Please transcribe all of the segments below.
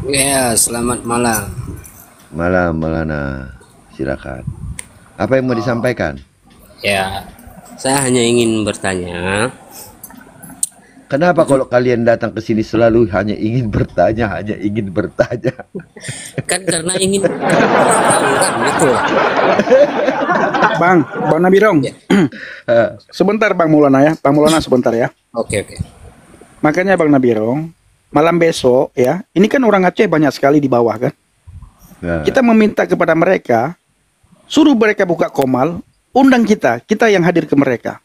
Ya, selamat malam. Malam, Maulana. Silakan. Apa yang mau disampaikan? Ya, saya hanya ingin bertanya. Kenapa kalau kalian datang ke sini selalu hanya ingin bertanya, hanya ingin bertanya? Kan karena ingin tahu kan, betul. Bang Nabirong, Ya, sebentar Bang Maulana ya, Bang Maulana sebentar ya. oke. Makanya Bang Nabirong, malam besok ya, ini kan orang Aceh banyak sekali di bawah kan. Nah, Kita meminta kepada mereka, suruh mereka buka komal, undang kita yang hadir ke mereka,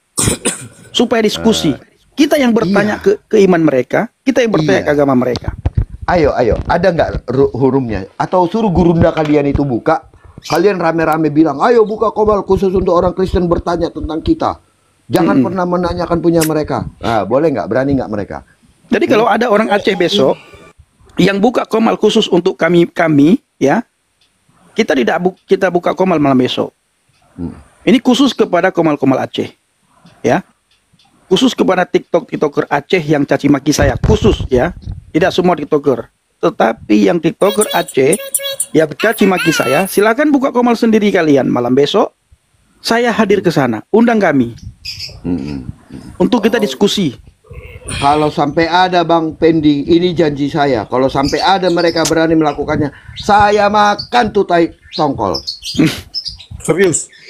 supaya diskusi. Kita yang bertanya iya, ke iman mereka, kita yang bertanya ke iya. agama mereka. Ayo, ada nggak hurufnya? Atau suruh gurunda kalian itu buka. Kalian rame-rame bilang, ayo buka komal khusus untuk orang Kristen bertanya tentang kita. Jangan pernah menanyakan punya mereka. Ah, boleh nggak? Berani nggak mereka? Jadi kalau ada orang Aceh besok yang buka komal khusus untuk kami ya, kita buka komal malam besok. Hmm. Ini khusus kepada komal-komal Aceh, ya. Khusus kepada TikToker Aceh yang caci maki saya, khusus ya. Tidak semua TikToker, tetapi yang TikToker Aceh yang caci maki saya, silakan buka komal sendiri kalian malam besok. Saya hadir ke sana, undang kami Hmm. untuk kita diskusi. Kalau sampai ada Bang Pendi, ini janji saya. Kalau sampai ada mereka berani melakukannya, saya makan tuh tai tongkol.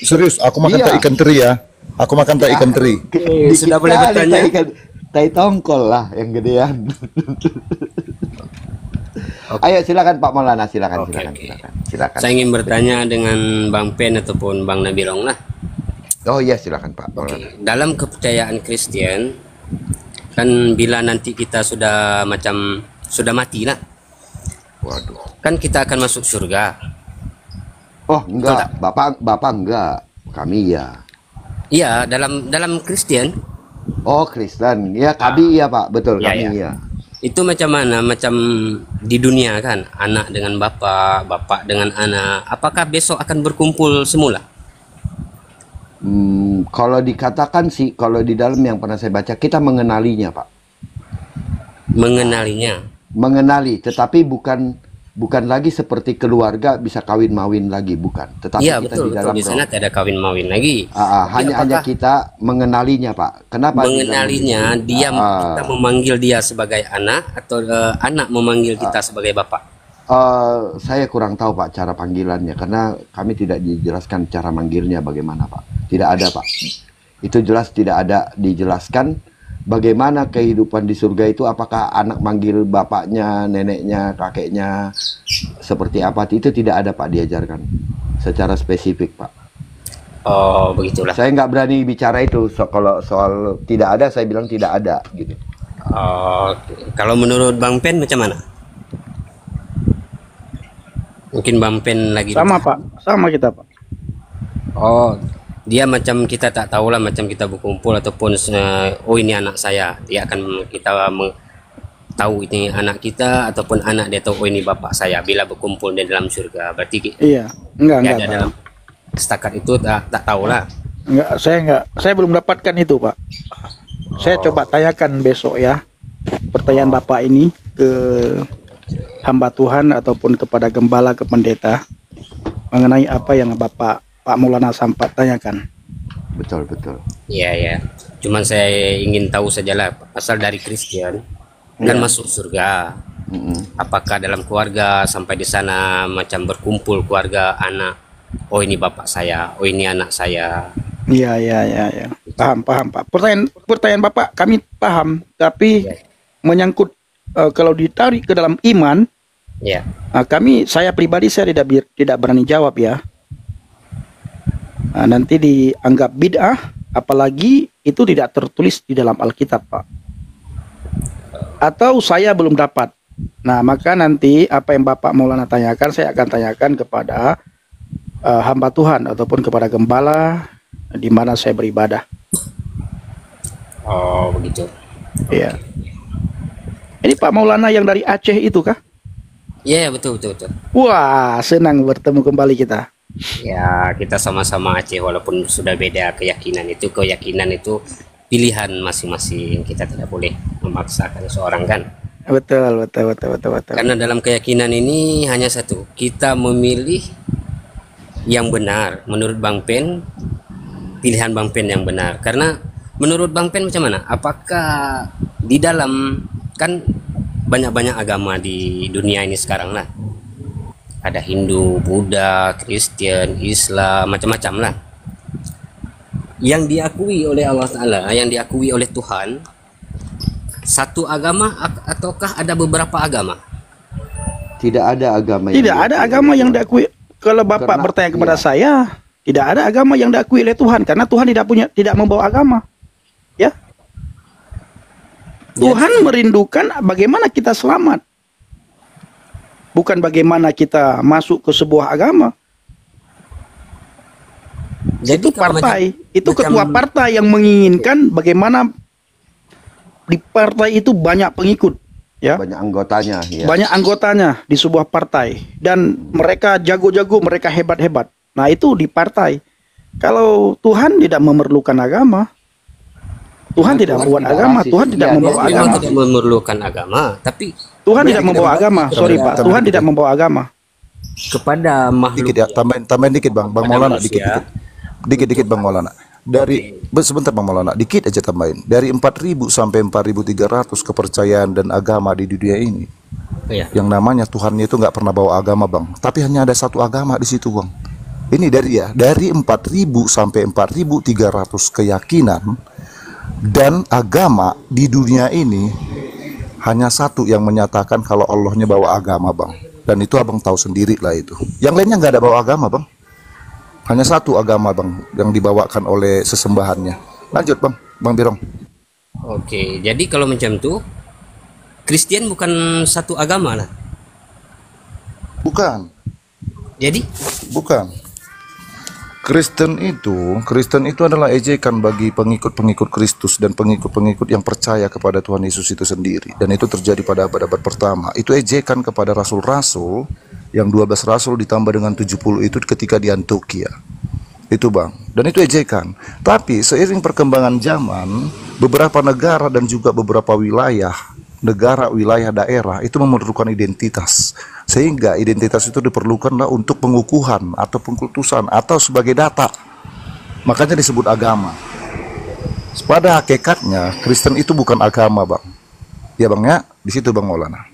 Serius, aku makan tak Iya, ikan teri ya. Aku makan tak ikan teri. dikit Sudah boleh kali bertanya? tai tongkol lah yang gedean. Oke, Ayo silakan Pak Maulana, silakan, oke. silakan. Saya ingin bertanya dengan Bang Pen ataupun Bang Nabilong lah. Oh iya silakan Pak Maulana. Oke, dalam kepercayaan Kristen, kan bila nanti kita sudah mati lah, Waduh. kan kita akan masuk surga. Oh Betul tak? enggak, Bapak enggak, kami ya. Iya, dalam Kristen. Oh Kristen, ya kami iya Pak, betul Ya, kami ya. iya. Itu macam mana? Macam di dunia kan, anak dengan bapak, bapak dengan anak. Apakah besok akan berkumpul semula? Kalau dikatakan sih, kalau di dalam yang pernah saya baca, kita mengenalinya Pak. Mengenalinya. Mengenali, tetapi bukan lagi seperti keluarga bisa kawin mawin lagi, bukan. Tetapi Iya, kita betul, di betul. dalam Di sana roh. tidak kawin mawin lagi. Jadi Hanya apakah kita mengenalinya Pak. Kenapa dibilang mengenalinya begitu? kita memanggil dia sebagai anak atau anak memanggil kita sebagai bapak? Saya kurang tahu Pak cara panggilannya karena kami tidak dijelaskan cara manggilnya bagaimana Pak. Tidak ada Pak. Itu jelas tidak ada dijelaskan bagaimana kehidupan di surga itu, apakah anak manggil bapaknya, neneknya, kakeknya seperti apa, itu tidak ada Pak diajarkan secara spesifik Pak. Oh, begitulah. Saya nggak berani bicara itu. Kalau soal tidak ada, saya bilang tidak ada gitu. Oh, kalau menurut Bang Pen macam mana? Mungkin Bang Pen lagi. Sama Pak, sama kita Pak. Oh, dia macam kita tak tahu lah, macam kita berkumpul ataupun oh ini anak saya, dia akan tahu ini anak kita ataupun anak dia tahu oh ini bapak saya bila berkumpul di dalam surga. Berarti Iya, dia enggak ada Pak. dalam setakat itu tak tahu lah. Enggak, saya belum dapatkan itu Pak. Saya coba tanyakan besok ya, pertanyaan Bapak ini ke hamba Tuhan ataupun kepada gembala, ke pendeta mengenai apa yang Pak Maulana sempat tanyakan. Betul, betul. Iya ya. Cuman saya ingin tahu sajalah asal dari Kristen kan Iya. masuk surga. Mm-mm. Apakah dalam keluarga sampai di sana macam berkumpul keluarga anak. Oh ini bapak saya, oh ini anak saya. Iya. Paham Pak. Pertanyaan Bapak kami paham, tapi Ya. menyangkut kalau ditarik ke dalam iman, Ya. saya pribadi saya tidak berani jawab ya. Nanti dianggap bid'ah, apalagi itu tidak tertulis di dalam Alkitab Pak. Atau saya belum dapat. Nah maka nanti apa yang Bapak Maulana tanyakan, saya akan tanyakan kepada hamba Tuhan ataupun kepada gembala di mana saya beribadah. Oh begitu. Iya. Ini Pak Maulana yang dari Aceh itu kah? Ya betul. Wah, senang bertemu kembali kita. Ya kita sama-sama Aceh walaupun sudah beda keyakinan itu pilihan masing-masing, kita tidak boleh memaksakan seorang kan. Betul, betul, betul, betul, betul. Karena dalam keyakinan ini hanya satu, kita memilih yang benar. Menurut Bang Pen, pilihan Bang Pen yang benar. Karena menurut Bang Pen macam mana? Apakah di dalam, kan banyak-banyak agama di dunia ini sekarang lah. Ada Hindu, Buddha, Kristen, Islam, macam-macam lah. Yang diakui oleh Allah Ta'ala, yang diakui oleh Tuhan, satu agama ataukah ada beberapa agama? Tidak ada agama Tidak ada agama yang diakui. Kalau Bapak Karena- bertanya kepada iya. saya, tidak ada agama yang diakui oleh Tuhan karena Tuhan tidak membawa agama. Ya. Tuhan merindukan bagaimana kita selamat. Bukan bagaimana kita masuk ke sebuah agama. Jadi Itu partai, itu ketua partai yang menginginkan bagaimana di partai itu banyak pengikut, ya. banyak anggotanya ya. Banyak anggotanya di sebuah partai dan mereka jago-jago, mereka hebat-hebat. Nah, itu di partai. Kalau Tuhan tidak memerlukan agama, Tuhan tidak Tuhan membuat tidak agama, rasis. Tuhan tidak Iya, membawa dia Memang agama. tidak memerlukan agama, tapi Tuhan Ya, tidak kita membawa dapat agama. Sorry Pak, kepada- Tuhan tidak membawa agama. kepada makhluk Dikit ya, tambahin dikit Bang Pada Maulana, manusia. dikit Bang Maulana. Sebentar Bang Maulana, dikit aja tambahin. Dari 4.000 sampai 4.300 kepercayaan dan agama di dunia ini, ya. yang namanya Tuhannya itu nggak pernah bawa agama Bang, tapi hanya ada satu agama di situ Bang. Ini dari 4.000 sampai 4.300 keyakinan dan agama di dunia ini, hanya satu yang menyatakan kalau Allahnya bawa agama Bang. Dan itu abang tahu sendiri lah itu. Yang lainnya nggak ada bawa agama Bang. Hanya satu agama Bang yang dibawakan oleh sesembahannya. Lanjut Bang Birong. Oke, jadi kalau macam itu Kristen bukan satu agama lah. Bukan. Jadi Kristen itu adalah ejekan bagi pengikut-pengikut Kristus dan pengikut-pengikut yang percaya kepada Tuhan Yesus itu sendiri. Dan itu terjadi pada abad-abad pertama. Itu ejekan kepada rasul-rasul, yang 12 rasul ditambah dengan 70 itu ketika di Antioquia. Itu Bang. Dan itu ejekan. Tapi seiring perkembangan zaman, beberapa negara dan juga beberapa wilayah daerah itu memerlukan identitas, sehingga identitas itu diperlukanlah untuk pengukuhan atau pengkultusan atau sebagai data, makanya disebut agama. Pada hakikatnya Kristen itu bukan agama Bang, ya Bang ya, di situ Bang Maulana.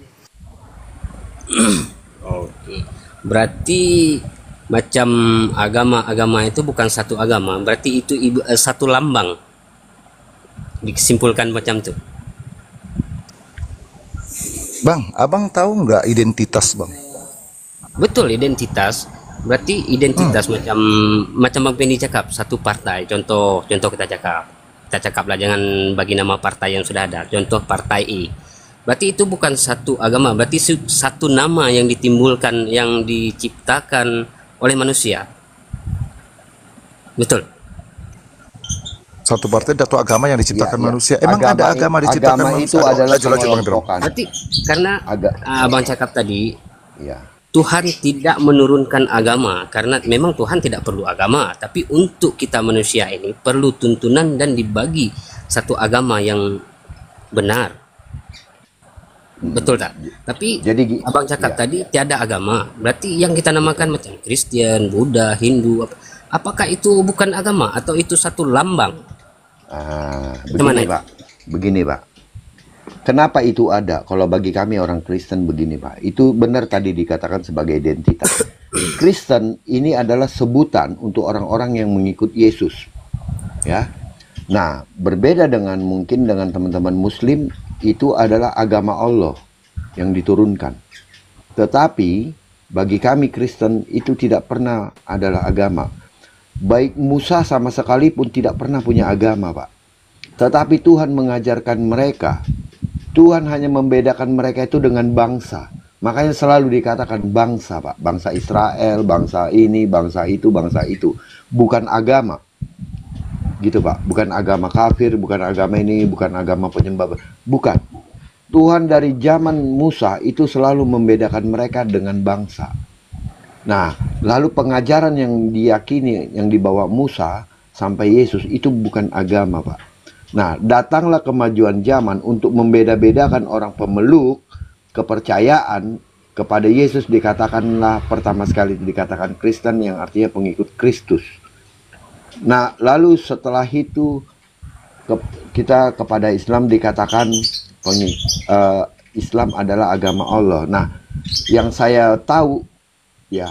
oke. Berarti macam agama-agama itu bukan satu agama, berarti itu satu lambang. Disimpulkan macam itu. Bang, abang tahu nggak identitas Bang? Betul, identitas. Berarti identitas macam Bang Pendi cakap, satu partai. Contoh kita cakap lah, jangan bagi nama partai yang sudah ada. Contoh partai I. Berarti itu bukan satu agama, berarti satu nama yang ditimbulkan, yang diciptakan oleh manusia. Betul. Satu partai atau agama yang diciptakan Iya, iya. manusia. Emang ada agama diciptakan agama manusia? itu adalah Lanjut, Bang Birong. pengelompokan. Berarti karena Abang cakap tadi, Ya. Tuhan tidak menurunkan agama karena memang Tuhan tidak perlu agama, tapi untuk kita manusia ini perlu tuntunan dan dibagi satu agama yang benar. Betul tak? Tapi Jadi Abang cakap tadi tiada agama. Berarti yang kita namakan macam Kristen, Buddha, Hindu, apakah itu bukan agama atau itu satu lambang? Begini Pak, begini Pak. Kenapa itu ada? Kalau bagi kami orang Kristen begini Pak, itu benar tadi dikatakan sebagai identitas. Kristen ini adalah sebutan untuk orang-orang yang mengikut Yesus, ya. Nah, berbeda dengan mungkin dengan teman-teman Muslim, itu adalah agama Allah yang diturunkan. Tetapi bagi kami Kristen itu tidak pernah adalah agama. Baik Musa sama sekali pun tidak pernah punya agama, Pak. Tetapi Tuhan mengajarkan mereka. Tuhan hanya membedakan mereka itu dengan bangsa. Makanya selalu dikatakan bangsa, Pak. Bangsa Israel, bangsa ini, bangsa itu, bangsa itu. Bukan agama. Gitu, Pak. Bukan agama kafir, bukan agama ini, bukan agama penyembah. Bukan. Tuhan dari zaman Musa itu selalu membedakan mereka dengan bangsa. Nah, lalu pengajaran yang diyakini yang dibawa Musa sampai Yesus itu bukan agama, Pak. Nah, datanglah kemajuan zaman untuk membeda-bedakan orang pemeluk kepercayaan kepada Yesus. Dikatakanlah pertama sekali dikatakan Kristen, yang artinya pengikut Kristus. Nah, lalu setelah itu kita kepada Islam dikatakan Islam adalah agama Allah. Nah, yang saya tahu ya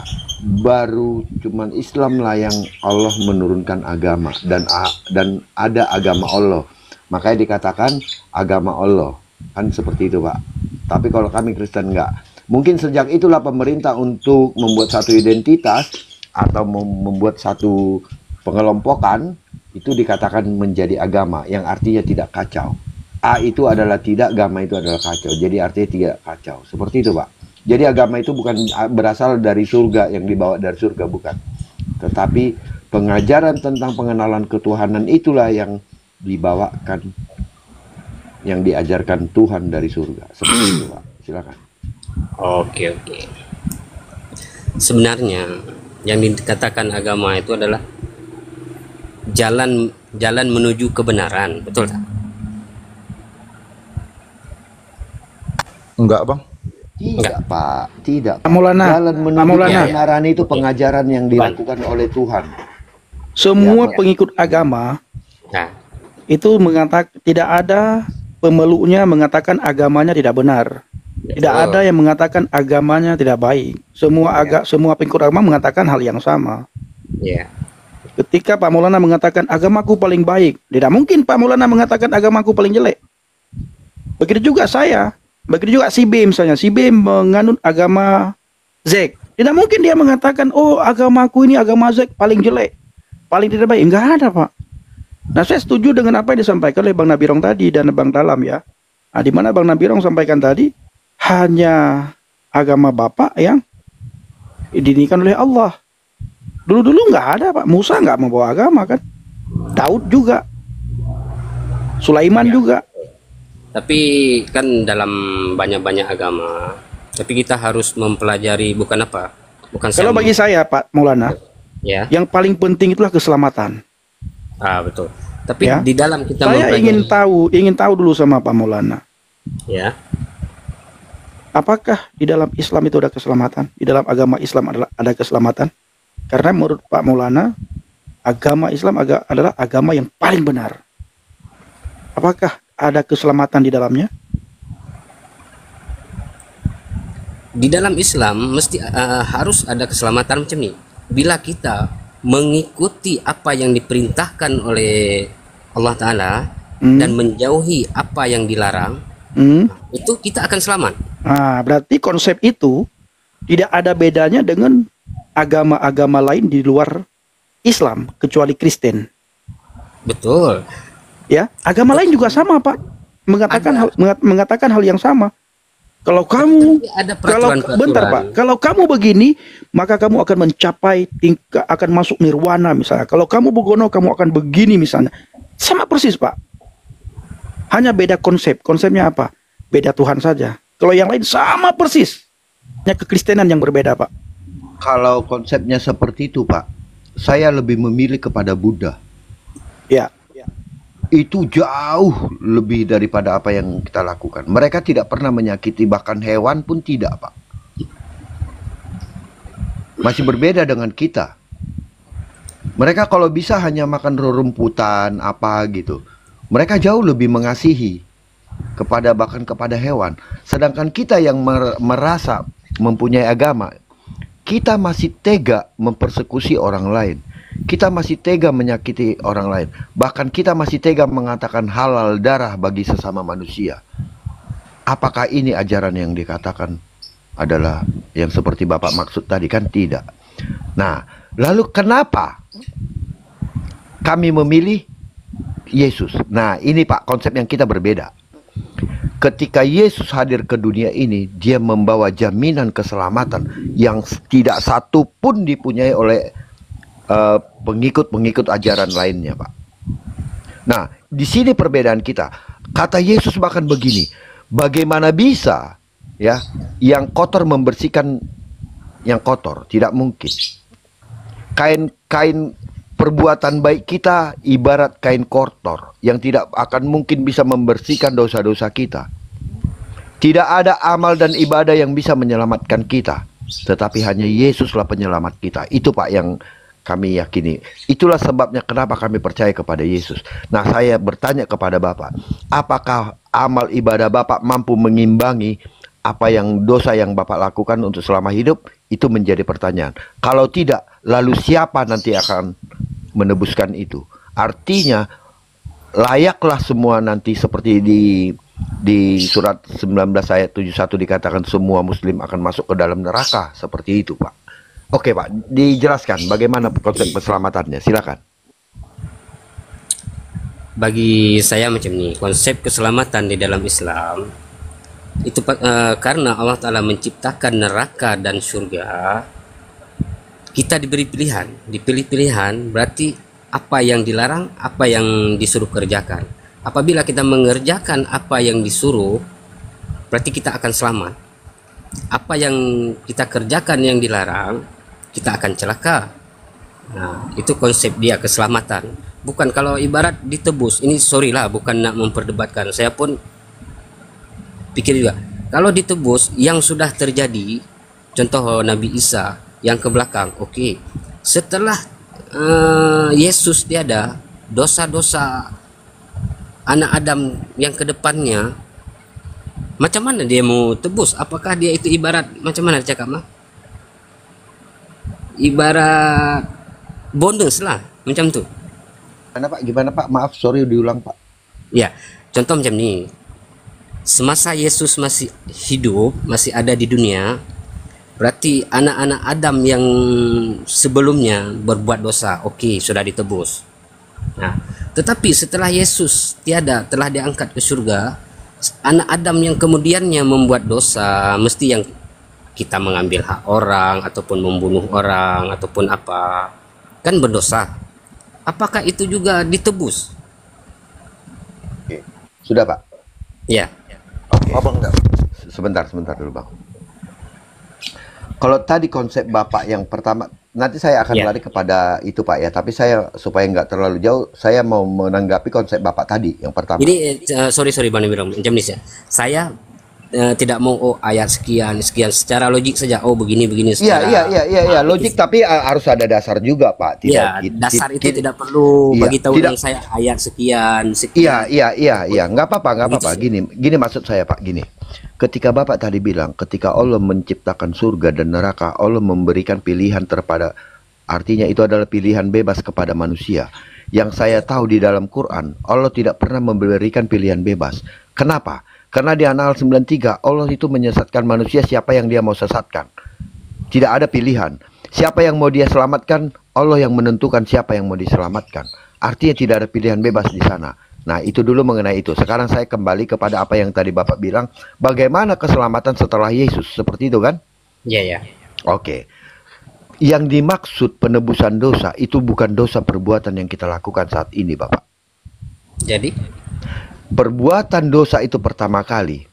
baru cuman Islam lah yang Allah menurunkan agama, dan ada agama Allah. Makanya dikatakan agama Allah. Kan seperti itu, Pak. Tapi kalau kami Kristen enggak. Mungkin sejak itulah pemerintah untuk membuat satu identitas atau membuat satu pengelompokan itu dikatakan menjadi agama, yang artinya tidak kacau. A itu adalah tidak, agama itu adalah kacau. Jadi artinya tidak kacau. Seperti itu, Pak. Jadi agama itu bukan berasal dari surga, yang dibawa dari surga, bukan. Tetapi pengajaran tentang pengenalan ketuhanan itulah yang dibawakan, yang diajarkan Tuhan dari surga. Seperti itu, Pak. Silakan. Oke. Sebenarnya yang dikatakan agama itu adalah jalan menuju kebenaran, betul tak? Enggak, Bang. Tidak, Pak. Tidak. Pak Maulana, Jalan menuju Pak Maulana. kebenaran itu pengajaran yang dilakukan oleh Tuhan. Semua Ya. pengikut agama Nah, itu mengatakan, tidak ada pemeluknya mengatakan agamanya tidak benar. Tidak ada yang mengatakan agamanya tidak baik. Semua pengikut agama mengatakan hal yang sama. ya. Ketika Pak Maulana mengatakan agamaku paling baik, tidak mungkin Pak Maulana mengatakan agamaku paling jelek. Begitu juga saya, begitu juga si B misalnya. Si B menganut agama Z. Tidak mungkin dia mengatakan, oh agamaku ini agama Z paling jelek, paling tidak baik. Enggak ada, Pak. Nah, saya setuju dengan apa yang disampaikan oleh Bang Nabirong tadi dan Bang Dalam ya. Nah, di mana Bang Nabirong sampaikan tadi, hanya agama Bapak yang didirikan oleh Allah. Dulu-dulu nggak ada, Pak. Musa nggak membawa agama kan. Daud juga. Sulaiman juga. Tapi kan dalam banyak-banyak agama, tapi kita harus mempelajari bukan Kalau bagi saya, Pak Maulana, ya. yang paling penting itulah keselamatan. Betul. Tapi Ya. di dalam kita Saya ingin tahu dulu sama Pak Maulana. ya. Apakah di dalam Islam itu ada keselamatan? Di dalam agama Islam ada keselamatan? Karena menurut Pak Maulana, agama Islam adalah agama yang paling benar. Apakah ada keselamatan di dalamnya? Di dalam Islam mesti harus ada keselamatan macam ni. Bila kita mengikuti apa yang diperintahkan oleh Allah Ta'ala dan menjauhi apa yang dilarang, itu kita akan selamat. Nah, berarti konsep itu tidak ada bedanya dengan agama-agama lain di luar Islam kecuali Kristen. Betul. Ya, agama lain juga sama, Pak. Mengatakan hal yang sama. Kalau kamu Tapi ada kalau peraturan-peraturan. bentar, Pak. Kalau kamu begini, maka kamu akan mencapai tingkat, akan masuk nirwana misalnya. Kalau kamu begono, kamu akan begini misalnya. Sama persis, Pak. Hanya beda konsep. Konsepnya apa? Beda Tuhan saja. Kalau yang lain sama persis. Hanya kekristenan yang berbeda, Pak. Kalau konsepnya seperti itu, Pak, saya lebih memilih kepada Buddha. Ya. Itu jauh lebih daripada apa yang kita lakukan. Mereka tidak pernah menyakiti, bahkan hewan pun tidak, Pak. Masih berbeda dengan kita. Mereka kalau bisa hanya makan rerumputan apa gitu. Mereka jauh lebih mengasihi bahkan kepada hewan. Sedangkan kita yang merasa mempunyai agama, kita masih tega mempersekusi orang lain. Kita masih tega menyakiti orang lain. Bahkan kita masih tega mengatakan halal darah bagi sesama manusia. Apakah ini ajaran yang dikatakan adalah yang seperti Bapak maksud tadi? Kan tidak. Nah, lalu kenapa kami memilih Yesus? Nah, ini Pak konsep yang kita berbeda. Ketika Yesus hadir ke dunia ini, dia membawa jaminan keselamatan yang tidak satu pun dipunyai oleh pengikut-pengikut ajaran lainnya, Pak. Nah, di sini perbedaan kita. Kata Yesus bahkan begini, bagaimana bisa ya yang kotor membersihkan yang kotor? Tidak mungkin. Kain perbuatan baik kita ibarat kain kotor yang tidak akan mungkin bisa membersihkan dosa-dosa kita. Tidak ada amal dan ibadah yang bisa menyelamatkan kita, tetapi hanya Yesuslah penyelamat kita. Itu Pak yang kami yakini. Itulah sebabnya kenapa kami percaya kepada Yesus. Nah, saya bertanya kepada Bapak, apakah amal ibadah Bapak mampu mengimbangi apa yang dosa yang Bapak lakukan untuk selama hidup? Itu menjadi pertanyaan. Kalau tidak, lalu siapa nanti akan menebuskan itu? Artinya layaklah semua nanti seperti di surat 19 ayat 71 dikatakan semua muslim akan masuk ke dalam neraka, seperti itu Pak. Oke Pak, dijelaskan bagaimana konsep keselamatannya, silakan. Bagi saya macam ini, konsep keselamatan di dalam Islam itu karena Allah Ta'ala menciptakan neraka dan surga, kita diberi pilihan. Dipilih pilihan berarti apa yang dilarang, apa yang disuruh kerjakan. Apabila kita mengerjakan apa yang disuruh, berarti kita akan selamat. Apa yang kita kerjakan yang dilarang, kita akan celaka. Nah, itu konsep dia keselamatan. Bukan kalau ibarat ditebus, ini sorry lah, bukan nak memperdebatkan. Saya pun pikir juga, kalau ditebus yang sudah terjadi, contoh Nabi Isa yang ke belakang, oke. Setelah Yesus tiada, dosa-dosa anak Adam yang ke depannya, macam mana dia mau tebus? Apakah dia itu ibarat, macam mana cakap mah? Ibarat bonus lah, macam tu. Gimana Pak? Maaf, sorry diulang Pak. Ya, contoh macam ni. Semasa Yesus masih hidup, masih ada di dunia, berarti anak-anak Adam yang sebelumnya berbuat dosa, oke, sudah ditebus. Nah, tetapi setelah Yesus tiada, telah diangkat ke surga, anak Adam yang kemudiannya membuat dosa, mesti yang kita mengambil hak orang, ataupun membunuh orang, ataupun apa, kan berdosa. Apakah itu juga ditebus? Oke. Sudah Pak? Ya. Oke. Abang enggak. Sebentar dulu Bang. Kalau tadi konsep Bapak yang pertama, nanti saya akan Ya. lari kepada itu Pak ya, tapi saya supaya nggak terlalu jauh, saya mau menanggapi konsep Bapak tadi yang pertama. Ini sorry Bang Nibram, macam ni saya tidak mau ayat sekian secara logik saja, begini Iya, logik, tapi harus ada dasar juga Pak. Ya, dasar itu tidak perlu bagi tahu tidak. saya ayat sekian. Iya, nggak apa-apa. Gini maksud saya Pak, gini. Ketika Bapak tadi bilang, ketika Allah menciptakan surga dan neraka, Allah memberikan pilihan terhadap, artinya itu adalah pilihan bebas kepada manusia. Yang saya tahu di dalam Quran, Allah tidak pernah memberikan pilihan bebas. Kenapa? Karena di An-Nahl 93, Allah itu menyesatkan manusia siapa yang dia mau sesatkan. Tidak ada pilihan. Siapa yang mau dia selamatkan, Allah yang menentukan siapa yang mau diselamatkan. Artinya tidak ada pilihan bebas di sana. Nah, itu dulu mengenai itu. Sekarang saya kembali kepada apa yang tadi Bapak bilang. Bagaimana keselamatan setelah Yesus? Seperti itu kan? Ya. Oke. Yang dimaksud penebusan dosa, itu bukan dosa perbuatan yang kita lakukan saat ini Bapak. Jadi Perbuatan dosa itu pertama kali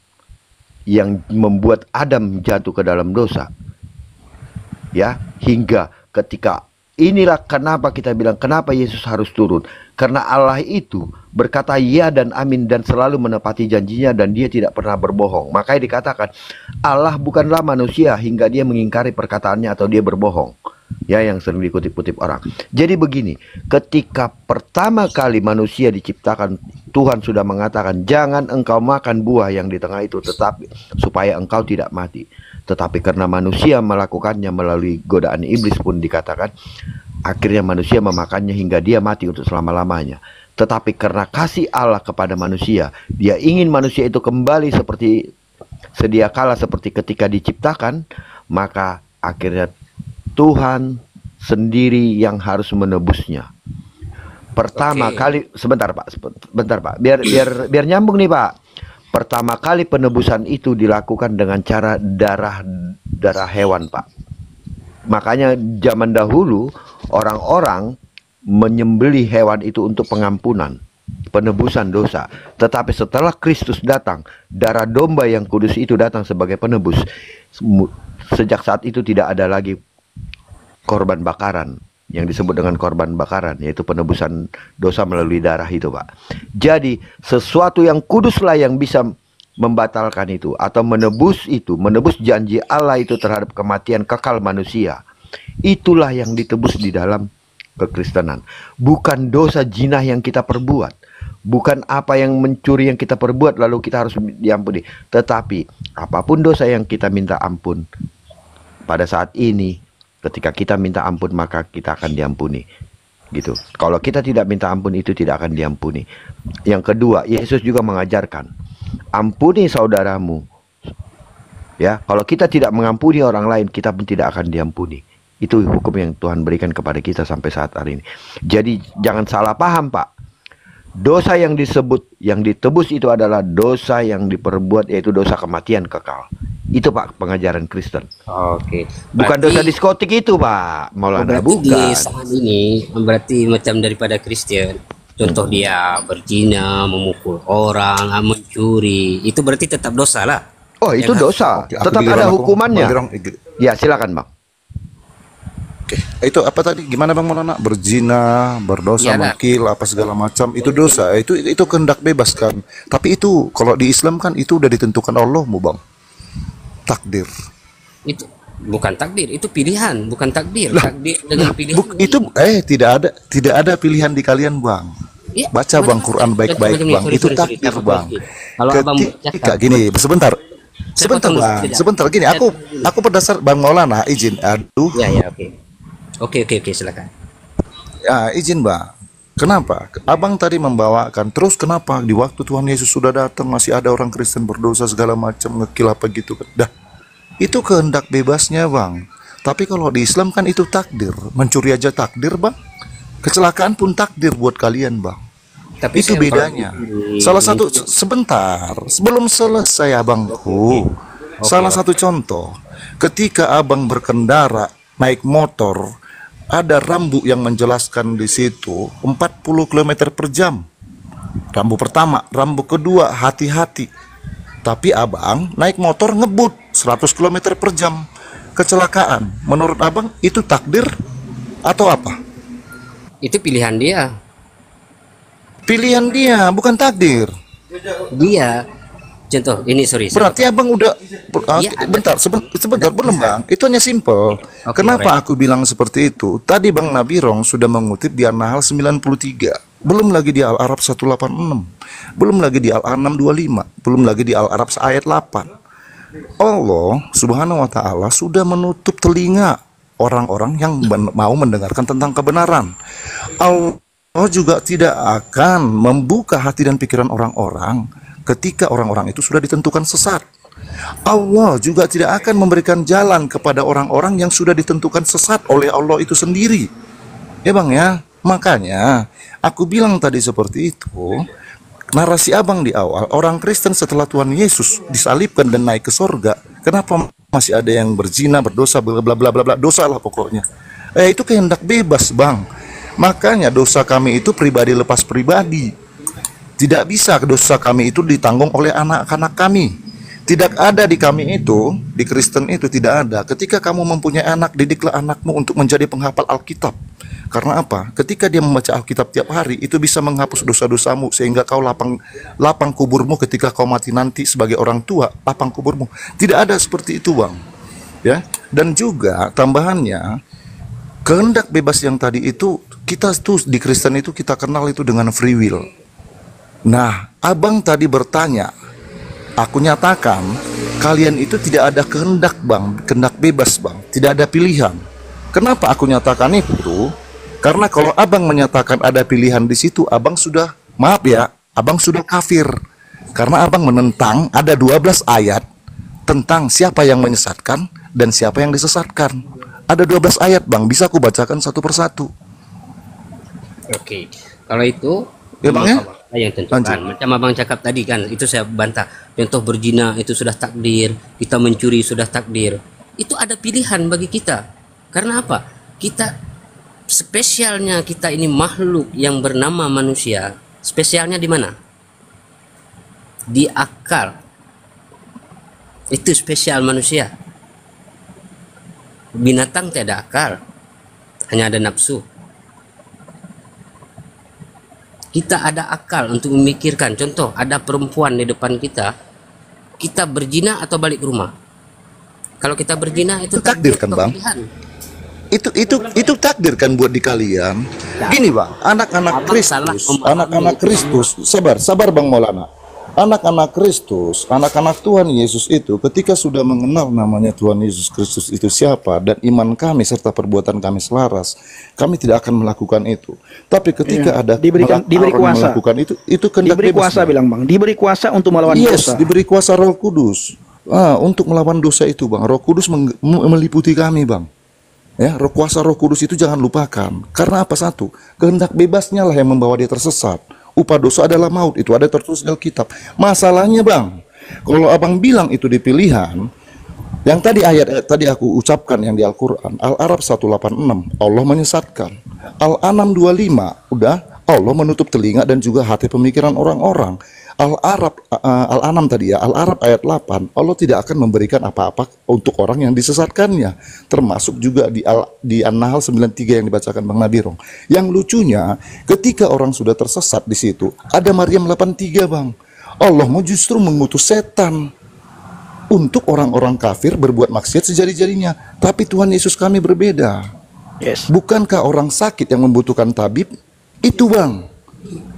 yang membuat Adam jatuh ke dalam dosa. Ya, hingga ketika inilah kenapa kita bilang kenapa Yesus harus turun. Karena Allah itu berkata ya dan amin dan selalu menepati janjinya dan dia tidak pernah berbohong. Makanya dikatakan Allah bukanlah manusia hingga dia mengingkari perkataannya atau dia berbohong. Ya, yang sering dikutip-kutip orang. Jadi begini, ketika pertama kali manusia diciptakan, Tuhan sudah mengatakan jangan engkau makan buah yang di tengah itu, tetapi supaya engkau tidak mati. Tetapi karena manusia melakukannya melalui godaan iblis pun dikatakan akhirnya manusia memakannya hingga dia mati untuk selama-lamanya. Tetapi karena kasih Allah kepada manusia, dia ingin manusia itu kembali seperti sedia kala seperti ketika diciptakan, maka akhirnya Tuhan sendiri yang harus menebusnya. Pertama kali, sebentar Pak, biar nyambung nih Pak. Pertama kali penebusan itu dilakukan dengan cara darah hewan Pak. Makanya zaman dahulu orang-orang menyembelih hewan itu untuk pengampunan, penebusan dosa. Tetapi setelah Kristus datang, darah domba yang kudus itu datang sebagai penebus. Sejak saat itu tidak ada lagi korban bakaran yang disebut dengan korban bakaran, yaitu penebusan dosa melalui darah itu, Pak. Jadi sesuatu yang kuduslah yang bisa membatalkan itu atau menebus itu, menebus janji Allah itu terhadap kematian kekal manusia. Itulah yang ditebus di dalam kekristenan. Bukan dosa zina yang kita perbuat, bukan apa yang mencuri yang kita perbuat lalu kita harus diampuni, tetapi apapun dosa yang kita minta ampun pada saat ini, ketika kita minta ampun maka kita akan diampuni, gitu. Kalau kita tidak minta ampun itu tidak akan diampuni. Yang kedua, Yesus juga mengajarkan, ampuni saudaramu. Ya, kalau kita tidak mengampuni orang lain, kita pun tidak akan diampuni. Itu hukum yang Tuhan berikan kepada kita sampai saat hari ini. Jadi jangan salah paham, Pak. Dosa yang disebut, yang ditebus itu adalah dosa yang diperbuat, yaitu dosa kematian kekal. Itu, Pak, pengajaran Kristen. Oke. Bukan dosa diskotik itu, Pak Maulana. Berarti di Bukan. saat ini berarti macam daripada Kristen. Contoh dia berzina, memukul orang, mencuri, itu berarti tetap dosa lah. Oh, itu dosa. Oke, aku Tetap giliran ada aku, hukumannya. Bang Dirong, Ya, silakan, Bang. Oke, itu apa tadi? Gimana Bang Maulana? Berzina, berdosa, Iyalah. mengkil, apa segala macam, itu dosa. Itu kehendak bebas kan. Tapi itu kalau di Islam kan itu udah ditentukan Allahmu, Bang. Takdir. Itu bukan takdir, itu pilihan, bukan takdir. Takdir dengan pilihan. Itu tidak ada pilihan di kalian, Bang. Ya, Baca Bang macam- Quran baik-baik, macam ni, Bang. sorry, Itu sorry, takdir, sorry. Bang. Kalau abang Ketika cakap, gini, sebentar. Saya Sebentar, potong dulu, Bang. sekejap. Sebentar gini, aku berdasar Bang Maulana izin. Aduh. ya ya, oke, silakan. Ya, izin, Bang. Kenapa? Abang tadi membawakan, terus kenapa di waktu Tuhan Yesus sudah datang masih ada orang Kristen berdosa segala macam, ngekil apa gitu kan. Dah. Itu kehendak bebasnya, Bang. Tapi kalau di Islam kan itu takdir. Mencuri aja takdir, Bang. Kecelakaan pun takdir buat kalian, Bang. Tapi Itu saya- bedanya. Salah satu sebentar, sebelum selesai abangku. Salah satu contoh, ketika abang berkendara naik motor, ada rambu yang menjelaskan di situ 40 km per jam. Rambu pertama, rambu kedua hati-hati. Tapi abang naik motor ngebut 100 km per jam. Kecelakaan. Menurut abang itu takdir atau apa? itu pilihan dia. Pilihan dia, bukan takdir. Dia contoh ini, sorry. Berarti abang udah Iya, bentar sebentar belum Bang, itu hanya simple. Kenapa aku bilang seperti itu? Tadi Bang Nabirong sudah mengutip di An-Nahl 93, belum lagi di Al-Arab 186, belum lagi di Al-An'am 25, belum lagi di Al-Arab ayat 8. Allah Subhanahu wa taala sudah menutup telinga orang-orang yang mau mendengarkan tentang kebenaran. Allah juga tidak akan membuka hati dan pikiran orang-orang ketika orang-orang itu sudah ditentukan sesat. Allah juga tidak akan memberikan jalan kepada orang-orang yang sudah ditentukan sesat oleh Allah itu sendiri. Ya Bang ya, makanya aku bilang tadi seperti itu. Narasi abang di awal, orang Kristen setelah Tuhan Yesus disalibkan dan naik ke sorga, kenapa masih ada yang berzina, berdosa, bla bla bla bla bla, dosa lah pokoknya. Itu kehendak bebas, Bang. Makanya dosa kami itu pribadi lepas pribadi. Tidak bisa dosa kami itu ditanggung oleh anak-anak kami. Tidak ada di kami itu, di Kristen itu tidak ada. Ketika kamu mempunyai anak, didiklah anakmu untuk menjadi penghafal Alkitab. Karena apa? Ketika dia membaca Alkitab tiap hari, itu bisa menghapus dosa-dosamu sehingga kau lapang kuburmu ketika kau mati nanti sebagai orang tua, lapang kuburmu. Tidak ada seperti itu, Bang. Ya. Dan juga tambahannya, kehendak bebas yang tadi itu kita tuh di Kristen itu kita kenal itu dengan free will. Nah, abang tadi bertanya, aku nyatakan kalian itu tidak ada kehendak, Bang, kehendak bebas, Bang, tidak ada pilihan. Kenapa aku nyatakan itu? Karena kalau abang menyatakan ada pilihan di situ, abang sudah, maaf ya, abang sudah kafir. Karena abang menentang ada 12 ayat tentang siapa yang menyesatkan dan siapa yang disesatkan. Ada 12 ayat, Bang, bisa aku bacakan satu persatu. Oke, kalau itu Ya, Bang, ya? yang tentukan. Lanjut. Macam abang cakap tadi kan, itu saya bantah. Contoh berzina itu sudah takdir, kita mencuri sudah takdir. Itu ada pilihan bagi kita. Karena apa? Kita spesialnya kita ini makhluk yang bernama manusia. Spesialnya di mana? Di akal. Itu spesial manusia. Binatang tidak ada akal. hanya ada nafsu. Kita ada akal untuk memikirkan. Contoh, ada perempuan di depan kita, kita berzina atau balik ke rumah. Kalau kita berzina itu takdir kan, Bang? pilihan. Itu takdir kan buat di kalian. Gini, Bang, anak-anak Kristus, sabar Bang Maulana. Anak-anak Kristus, anak-anak Tuhan Yesus itu ketika sudah mengenal namanya Tuhan Yesus Kristus itu siapa dan iman kami serta perbuatan kami selaras, kami tidak akan melakukan itu. Tapi ketika ada diberi kuasa melakukan itu kehendak diberi bebas, kuasa, bilang Bang, diberi kuasa untuk melawan dosa. Diberi kuasa Roh Kudus. Untuk melawan dosa itu, Bang. Roh Kudus meliputi kami, Bang. Ya, kuasa Roh Kudus itu jangan lupakan. Karena apa? Satu, kehendak bebasnya lah yang membawa dia tersesat. Upah dosa adalah maut, itu ada tertulis di Alkitab. Masalahnya, Bang, kalau abang bilang itu di pilihan, yang tadi ayat tadi aku ucapkan yang di Al-Quran, Al-Araf 186, Allah menyesatkan. Al-An'am 25, udah, Allah menutup telinga dan juga hati pemikiran orang-orang. Al-An'am tadi ya, Al-Araf ayat 8, Allah tidak akan memberikan apa-apa untuk orang yang disesatkannya, termasuk juga di An-Nahl 93 yang dibacakan Bang Nabirong. Yang lucunya, ketika orang sudah tersesat di situ, ada Maryam 83, Bang. Allah mau justru mengutus setan untuk orang-orang kafir berbuat maksiat sejari-jarinya. Tapi Tuhan Yesus kami berbeda. Yes. Bukankah orang sakit yang membutuhkan tabib? Itu, Bang.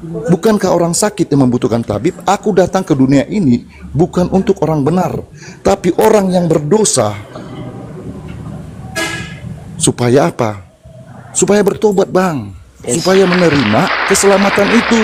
Bukankah orang sakit yang membutuhkan tabib? Aku datang ke dunia ini bukan untuk orang benar, tapi orang yang berdosa. Supaya apa? Supaya bertobat, Bang. Supaya menerima keselamatan itu.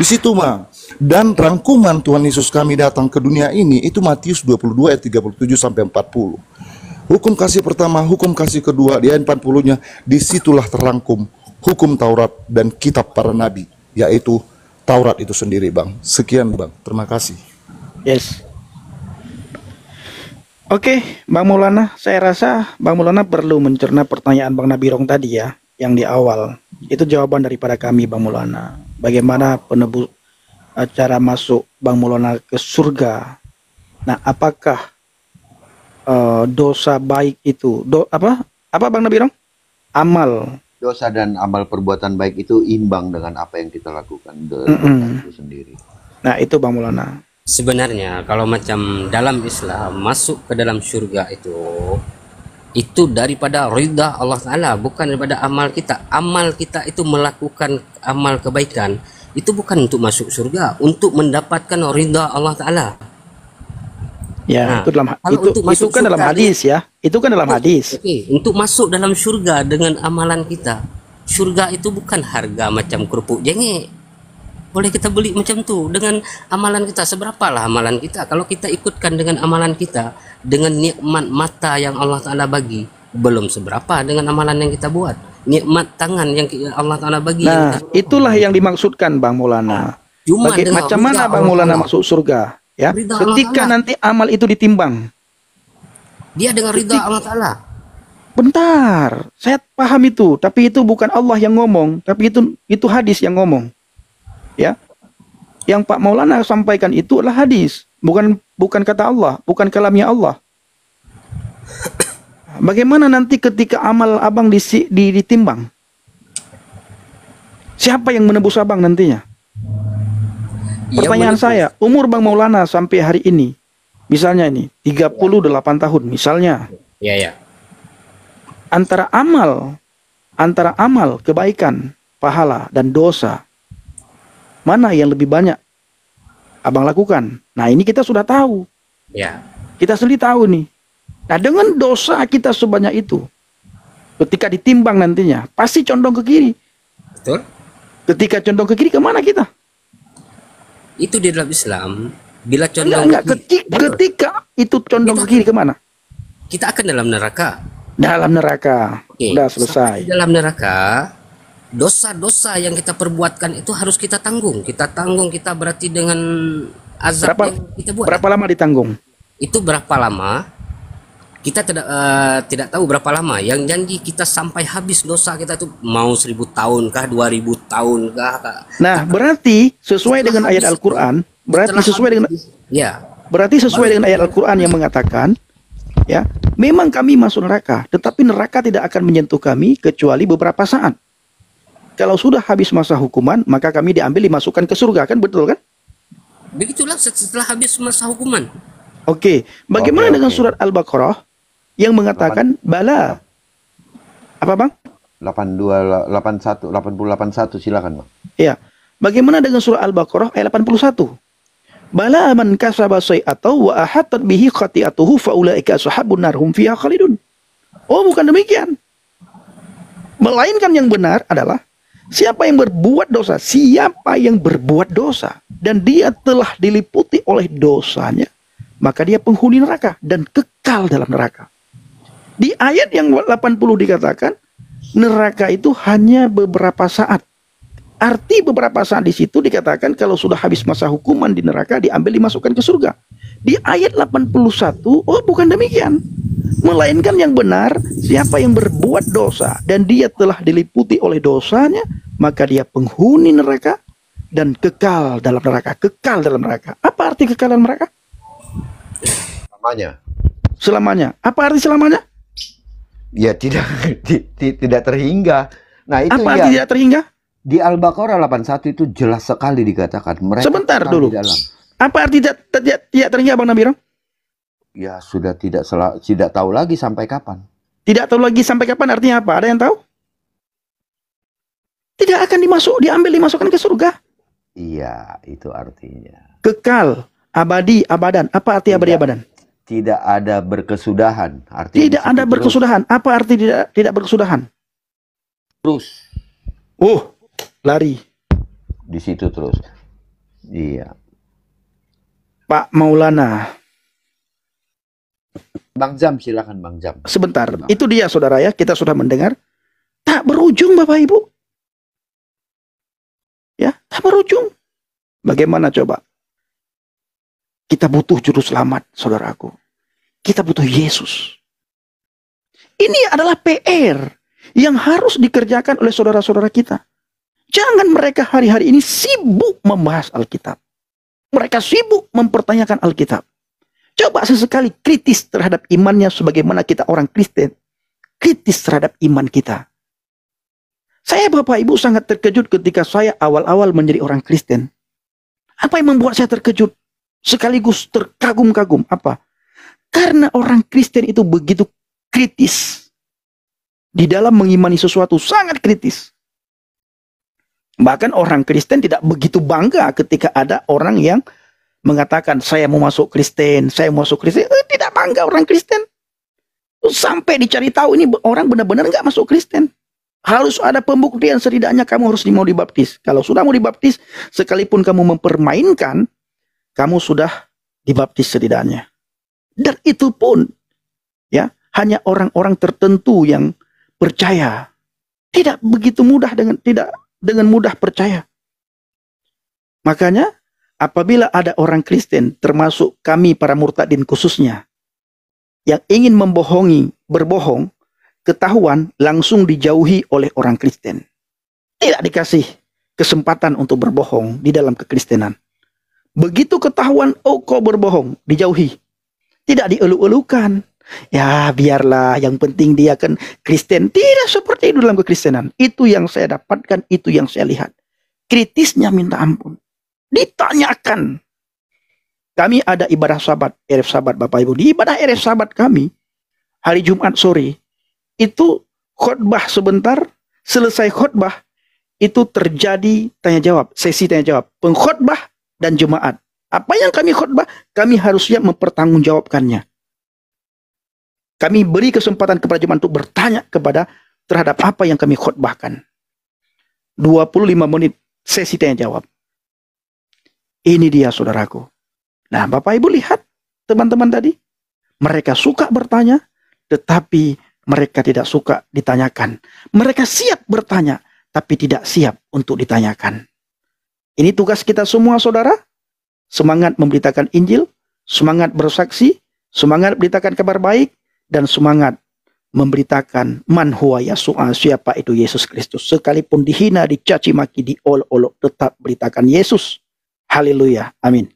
Di situ, Bang. Dan rangkuman Tuhan Yesus kami datang ke dunia ini itu Matius 22 ayat 37 sampai 40. Hukum kasih pertama, hukum kasih kedua, di ayat 40-nya, disitulah terangkum hukum Taurat dan kitab para nabi, yaitu Taurat itu sendiri, Bang. Sekian, Bang. Terima kasih. Yes. Oke, Bang Maulana, saya rasa Bang Maulana perlu mencerna pertanyaan Bang Nabirong tadi ya, yang di awal. Itu jawaban daripada kami, Bang Maulana. Bagaimana cara masuk Bang Maulana ke surga? Nah, apakah dosa baik itu apa Bang Nabirong? Amal Dosa dan amal perbuatan baik itu imbang dengan apa yang kita lakukan itu sendiri. Nah, itu Bang Maulana. Sebenarnya kalau macam dalam Islam masuk ke dalam surga itu daripada ridha Allah Ta'ala, bukan daripada amal kita. Amal kita itu melakukan amal kebaikan, itu bukan untuk masuk surga, untuk mendapatkan ridha Allah Ta'ala. Ya, Nah, itu kan dalam hadis ya. Itu kan dalam hadis. Oke, untuk masuk dalam surga dengan amalan kita. Surga itu bukan harga macam kerupuk jengek. Boleh kita beli macam tu dengan amalan kita. Seberapalah amalan kita? Kalau kita ikutkan dengan amalan kita, dengan nikmat mata yang Allah Ta'ala bagi, belum seberapa dengan amalan yang kita buat. Nikmat tangan yang Allah Ta'ala bagi. Nah, itulah yang dimaksudkan Bang Maulana. Macam mana Bang Maulana masuk surga? Ya, ketika nanti amal itu ditimbang, dia dengan ridha Allah Ta'ala. Bentar, saya paham itu, tapi itu bukan Allah yang ngomong, tapi itu hadis yang ngomong. Ya, yang Pak Maulana sampaikan itu adalah hadis, bukan kata Allah, bukan kalamnya Allah. Bagaimana nanti ketika amal abang ditimbang? Siapa yang menebus abang nantinya? Pertanyaan saya, umur Bang Maulana sampai hari ini, misalnya ini 38 tahun misalnya. Ya, ya. Antara amal kebaikan, pahala dan dosa, mana yang lebih banyak abang lakukan? Nah, ini kita sudah tahu. Ya. Kita sendiri tahu nih. Nah, dengan dosa kita sebanyak itu, ketika ditimbang nantinya, pasti condong ke kiri. Betul. Ketika condong ke kiri, kemana kita? Itu di dalam Islam, bila condong ketika itu condong ke kiri, kemana? Kita akan dalam neraka. Dalam neraka. Oke, Udah selesai. dalam neraka, dosa-dosa yang kita perbuatkan itu harus kita tanggung. Kita berarti dengan azab yang kita buat. Berapa lama ditanggung? Itu berapa lama? Kita tidak tahu berapa lama. Yang janji kita sampai habis dosa kita itu mau 1000 tahun kah, 2000 tahun kah? Nah, berarti sesuai dengan ayat Al-Quran, berarti sesuai dengan ayat Al-Quran yang mengatakan, Ya, memang kami masuk neraka, tetapi neraka tidak akan menyentuh kami kecuali beberapa saat. Kalau sudah habis masa hukuman, maka kami diambil dimasukkan ke surga, kan betul kan? Begitulah setelah habis masa hukuman. Oke, bagaimana Oke, dengan oke. surat Al-Baqarah yang mengatakan bala? Apa bang? 82 81 80 81 silakan, Bang. Ya, bagaimana dengan surah Al-Baqarah ayat 81? Bala man kasaba sayyi'atan wa ahatat bihi khati'atuhu fa ulaika ashabun nar hum fiha khalidun. Oh, bukan demikian. Melainkan yang benar adalah siapa yang berbuat dosa dan dia telah diliputi oleh dosanya, maka dia penghuni neraka dan kekal dalam neraka. Di ayat yang 80 dikatakan neraka itu hanya beberapa saat. Arti beberapa saat di situ dikatakan kalau sudah habis masa hukuman di neraka diambil dimasukkan ke surga. Di ayat 81, oh bukan demikian. Melainkan yang benar, siapa yang berbuat dosa dan dia telah diliputi oleh dosanya, maka dia penghuni neraka dan kekal dalam neraka. Kekal dalam neraka. Apa arti kekal dalam neraka? Namanya. Selamanya. Apa arti selamanya? Ya tidak tidak terhingga. Nah, itu Apa ya. arti tidak terhingga? Di Al-Baqarah 81 itu jelas sekali dikatakan mereka Sebentar kekal dulu. di dalam. Apa arti tidak terhingga Bang Nabirong? Ya sudah tidak tahu lagi sampai kapan. Tidak tahu lagi sampai kapan artinya apa? Ada yang tahu? Tidak akan dimasukkan ke surga. Iya, itu artinya. Kekal, abadi, abadan. Apa arti abadi, Tidak. abadan? Tidak ada berkesudahan. Artinya Tidak di situ ada berkesudahan. Apa arti tidak berkesudahan? terus. Oh, lari. Di situ terus. Iya. Pak Maulana. Bang Jam, silakan Bang Jam. Sebentar. Itu dia saudara ya. Kita sudah mendengar. Tak berujung Bapak Ibu. Ya, tak berujung. Bagaimana coba? Kita butuh juru selamat, saudaraku. Kita butuh Yesus. Ini adalah PR yang harus dikerjakan oleh saudara-saudara kita. Jangan mereka hari-hari ini sibuk membahas Alkitab. Mereka sibuk mempertanyakan Alkitab. Coba sesekali kritis terhadap imannya sebagaimana kita orang Kristen. Kritis terhadap iman kita. Saya Bapak Ibu sangat terkejut ketika saya awal-awal menjadi orang Kristen. Apa yang membuat saya terkejut? Sekaligus terkagum-kagum. Apa? Karena orang Kristen itu begitu kritis. Di dalam mengimani sesuatu sangat kritis. Bahkan orang Kristen tidak begitu bangga ketika ada orang yang mengatakan saya mau masuk Kristen, saya mau masuk Kristen. Tidak bangga orang Kristen. Sampai dicari tahu ini orang benar-benar nggak masuk Kristen. Harus ada pembuktian setidaknya kamu harus mau dibaptis. Kalau sudah mau dibaptis, sekalipun kamu mempermainkan, kamu sudah dibaptis setidaknya. Dan itu pun ya hanya orang-orang tertentu yang percaya. Tidak begitu mudah dengan mudah percaya. Makanya apabila ada orang Kristen termasuk kami para murtadin khususnya yang ingin berbohong, ketahuan langsung dijauhi oleh orang Kristen. Tidak dikasih kesempatan untuk berbohong di dalam kekristenan. Begitu ketahuan, oh kau berbohong, dijauhi. Tidak dielu-elukan. Ya biarlah, yang penting dia kan Kristen. Tidak seperti itu dalam kekristenan. Itu yang saya dapatkan, itu yang saya lihat. Kritisnya minta ampun. Ditanyakan. Kami ada ibadah sabat, Erev Sabat Bapak Ibu. Di ibadah Erev Sabat kami, hari Jumat sore, itu khotbah sebentar, selesai khotbah, itu terjadi tanya jawab, sesi tanya jawab. Pengkhotbah dan jemaat. Apa yang kami khotbah, kami harus siap mempertanggungjawabkannya. Kami beri kesempatan kepada jemaat untuk bertanya terhadap apa yang kami khotbahkan. 25 menit sesi tanya jawab. Ini dia saudaraku. Nah Bapak Ibu lihat teman-teman tadi. Mereka suka bertanya, tetapi mereka tidak suka ditanyakan. Mereka siap bertanya, tapi tidak siap untuk ditanyakan. Ini tugas kita semua saudara. Semangat memberitakan Injil, semangat bersaksi, semangat beritakan kabar baik, dan semangat memberitakan man huwa Yasu'a, siapa itu Yesus Kristus. Sekalipun dihina, dicaci maki, diolok-olok, tetap beritakan Yesus. Haleluya. Amin.